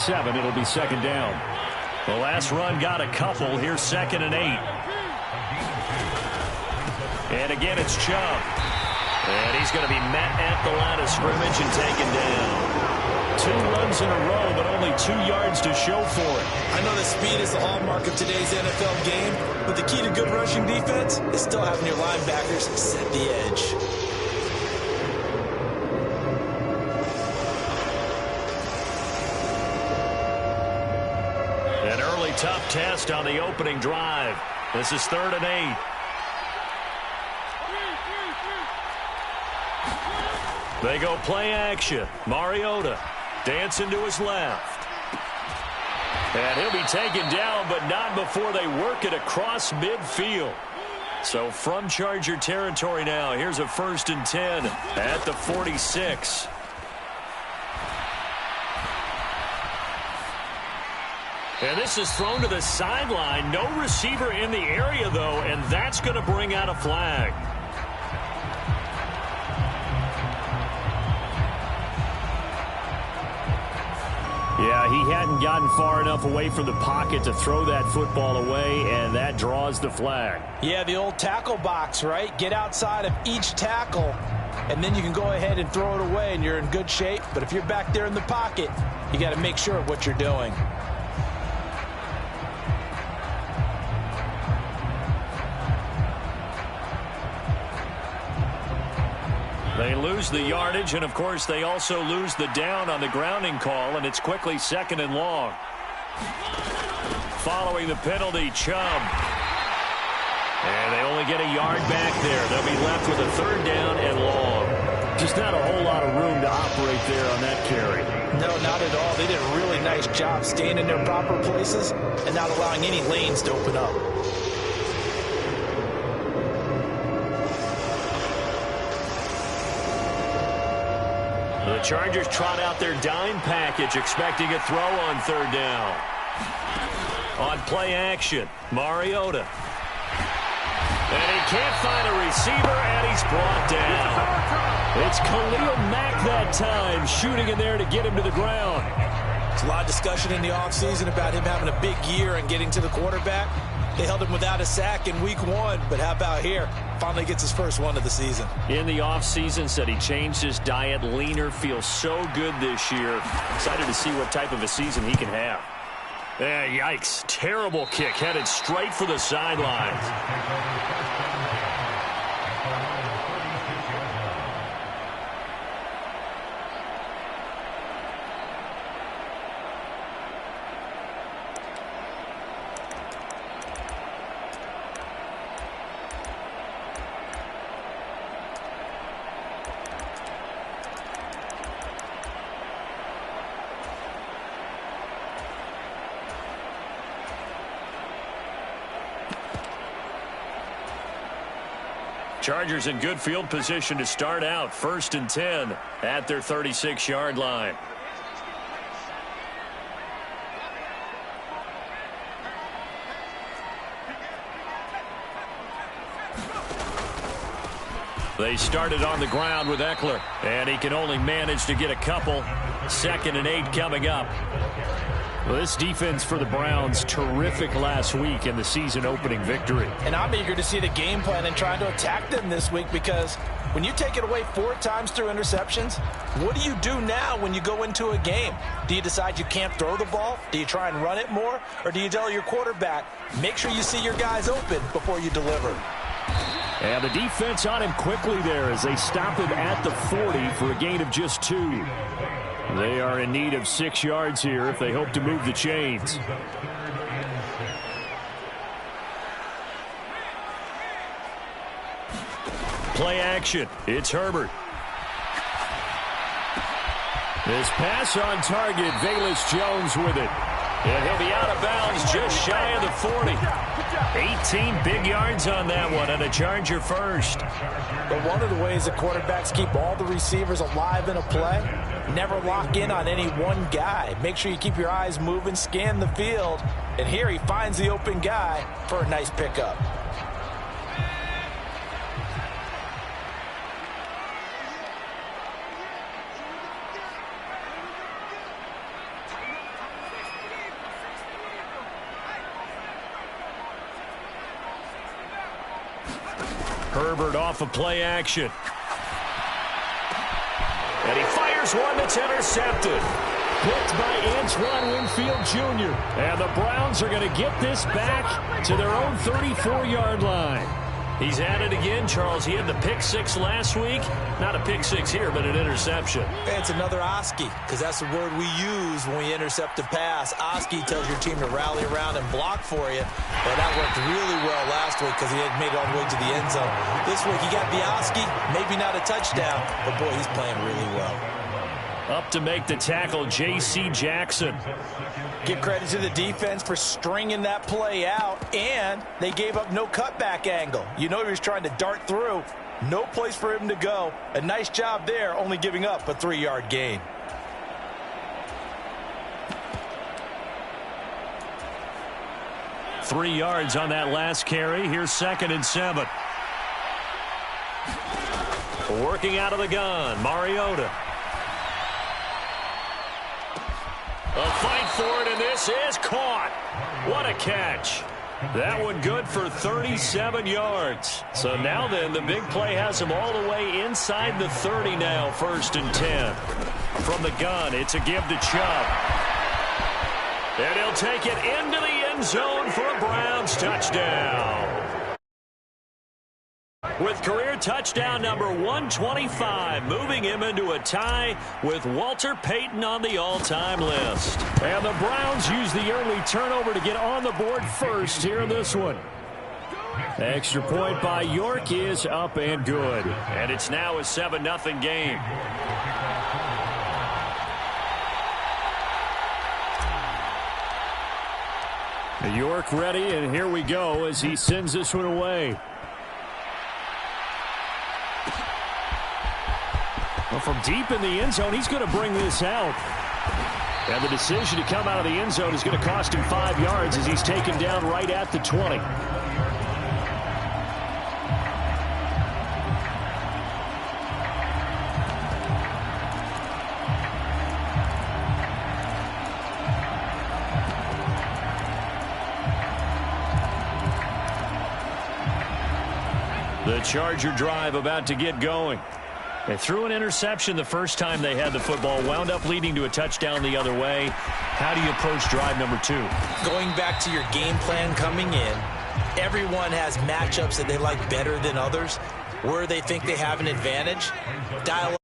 7, it'll be second down. The last run got a couple. Here's 2nd and 8. And again, it's Chubb. And he's going to be met at the line of scrimmage and taken down. 2 runs in a row, but only 2 yards to show for it. I know that speed is the hallmark of today's NFL game, but the key to good rushing defense is still having your linebackers set the edge. An early tough test on the opening drive. This is 3rd and 8. They go play action. Mariota dancing to his left. And he'll be taken down, but not before they work it across midfield. So from Charger territory now, here's a 1st and 10 at the 46. And this is thrown to the sideline. No receiver in the area, though, and that's going to bring out a flag. Yeah, he hadn't gotten far enough away from the pocket to throw that football away, and that draws the flag. Yeah, the old tackle box, right? Get outside of each tackle, and then you can go ahead and throw it away, and you're in good shape. But if you're back there in the pocket, you got to make sure of what you're doing. They lose the yardage, and, of course, they also lose the down on the grounding call, and it's quickly 2nd and long. Following the penalty, Chubb. And they only get a yard back there. They'll be left with a 3rd down and long. Just not a whole lot of room to operate there on that carry. No, not at all. They did a really nice job staying in their proper places and not allowing any lanes to open up. The Chargers trot out their dime package, expecting a throw on 3rd down. On play action, Mariota. And he can't find a receiver, and he's brought down. It's Khalil Mack that time, shooting in there to get him to the ground. There's a lot of discussion in the offseason about him having a big year and getting to the quarterback. They held him without a sack in week 1, but how about here? Finally gets his first one of the season. In the offseason, said he changed his diet, leaner, feels so good this year. Excited to see what type of a season he can have. Yikes. Terrible kick, headed straight for the sidelines. Chargers in good field position to start out. 1st and 10 at their 36-yard line. They started on the ground with Eckler, and he can only manage to get a couple. 2nd and 8 coming up. Well, this defense for the Browns, terrific last week in the season-opening victory. And I'm eager to see the game plan and trying to attack them this week, because when you take it away 4 times through interceptions, what do you do now when you go into a game? Do you decide you can't throw the ball? Do you try and run it more? Or do you tell your quarterback, make sure you see your guys open before you deliver? And the defense on him quickly there as they stop him at the 40 for a gain of just 2. They are in need of 6 yards here if they hope to move the chains. Play action. It's Herbert. This pass on target. Velus Jones with it. And he'll be out of bounds just shy of the 40. 18 big yards on that one, and a Charger first. But one of the ways that quarterbacks keep all the receivers alive in a play, never lock in on any one guy. Make sure you keep your eyes moving, scan the field, and here he finds the open guy for a nice pickup. Herbert off of play action. And he fires one that's intercepted. Picked by Antoine Winfield Jr. And the Browns are going to get this back to their own 34-yard line. He's at it again, Charles. He had the pick six last week. Not a pick six here, but an interception. It's another Oski, because that's the word we use when we intercept a pass. Oski tells your team to rally around and block for you. But that worked really well last week because he had made it all the way to the end zone. This week he got the Oski, maybe not a touchdown, but boy, he's playing really well. Up to make the tackle, J.C. Jackson. Give credit to the defense for stringing that play out, and they gave up no cutback angle. You know he was trying to dart through. No place for him to go. A nice job there, only giving up a 3-yard gain. Three yards on that last carry. Here's 2nd and 7. Working out of the gun, Mariota. A fight for it, and this is caught. What a catch. That one good for 37 yards. So now then, the big play has him all the way inside the 30 now, 1st and 10. From the gun, it's a give to Chubb. And he'll take it into the end zone for a Browns touchdown. With career touchdown number 125, moving him into a tie with Walter Payton on the all-time list. And the Browns use the early turnover to get on the board first here in this one. Extra point by York is up and good. And it's now a 7-0 game. York ready, and here we go as he sends this one away. Well, from deep in the end zone, he's going to bring this out. And the decision to come out of the end zone is going to cost him 5 yards as he's taken down right at the 20. The Charger drive about to get going. They threw an interception the first time they had the football, wound up leading to a touchdown the other way. How do you approach drive number 2? Going back to your game plan coming in, everyone has matchups that they like better than others. Where they think they have an advantage, dial